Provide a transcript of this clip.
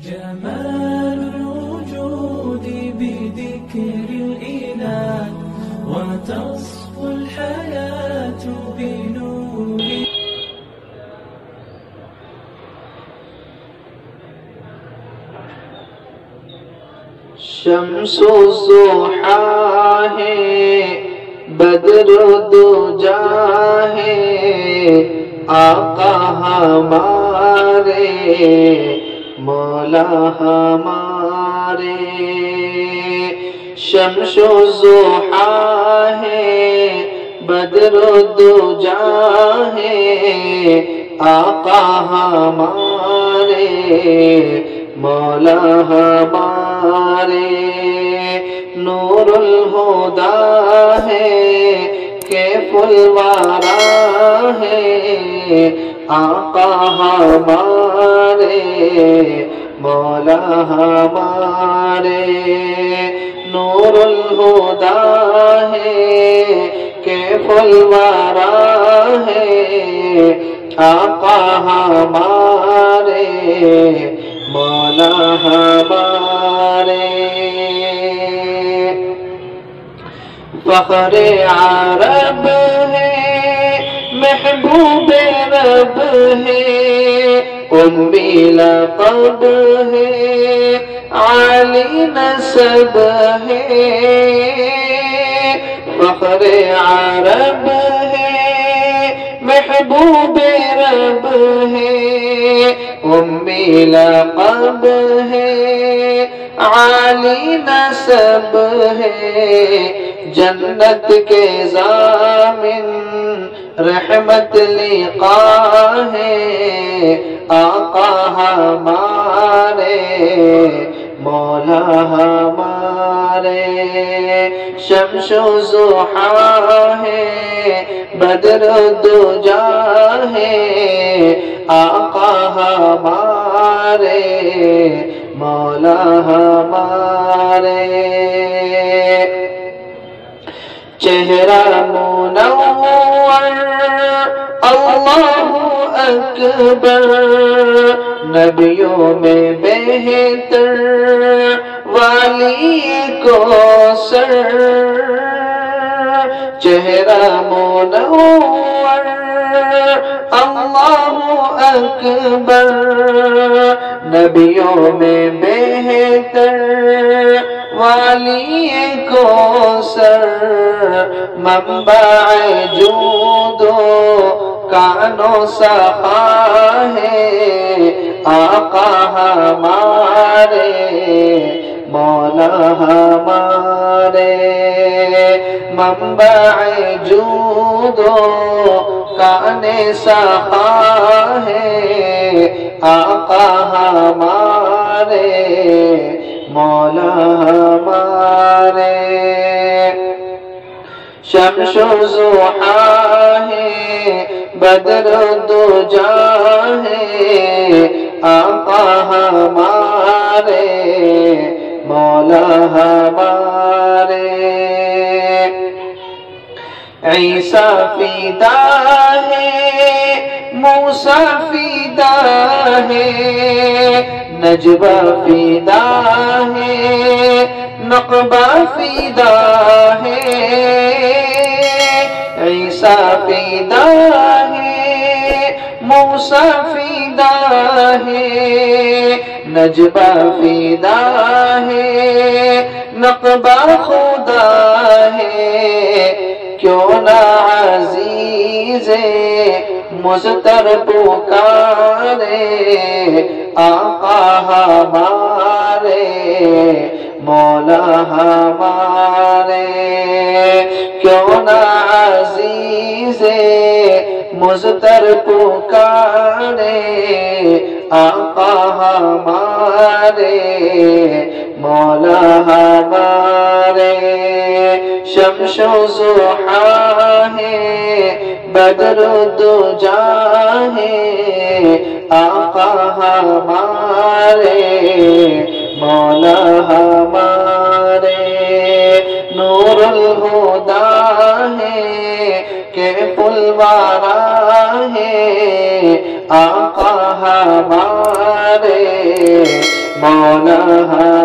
جمال الوجود بذكر الإله وتصفو الحياة بنور. شمس الضحا ہے بدر الدجا ہے آقا ہمارے مولا ہمارے. شمس الضحا ہے بدر الدجا ہے آقا ہمارے مولا ہمارے. نور الہدا ہے کیف الورا ہے آقا ہمارے مولا ہمارے. نور الہدا ہے کیف الورا ہے آقا ہمارے مولا ہمارے. فخر عرب ہے محبوب رب ہے امی لقب ہے عالی نسب ہے. فخر عرب ہے محبوب رب ہے امی لقب ہے عالی نسب ہے. جنت کے ضامن رحمت لقا ہے آقا ہمارے مولا ہمارے. شمس الضحا ہے بدر الدجا ہے آقا ہمارے مولا ہمارے. چہرہ منور اللہ اکبر نبیوں میں بہتر والی کوثر. چہرہ منور اللہ اکبر نبیوں میں بہتر والی کوثر. منبع جود و کانو سخا ہے آقا ہمارے مولا ہمارے. منبع جود و کان سخا ہے آقا ہمارے مولا ہمارے. شمس الضحا ہے بدر الدجا ہے آقا ہمارے مولا ہمارے. عیسیٰ فدا ہے موسیٰ فدا ہے نجوہ فدا ہے نقبہ فدا ہے. عیسیٰ فدا ہے موسیٰ فدا ہے نجوہ فدا ہے نقبہ خدا ہے. کیوں نہ عزیز مضطر پکارے آقا ہمارے مولا ہمارے. کیوں نہ عزیز مضطر پکارے آقا ہمارے مولا ہمارے. شمس الضحا ہے بدر الدجا ہے آقا ہمارے مولا ہمارے. نور الہدا ہے کیف الورا ہے آقا ہمارے مولا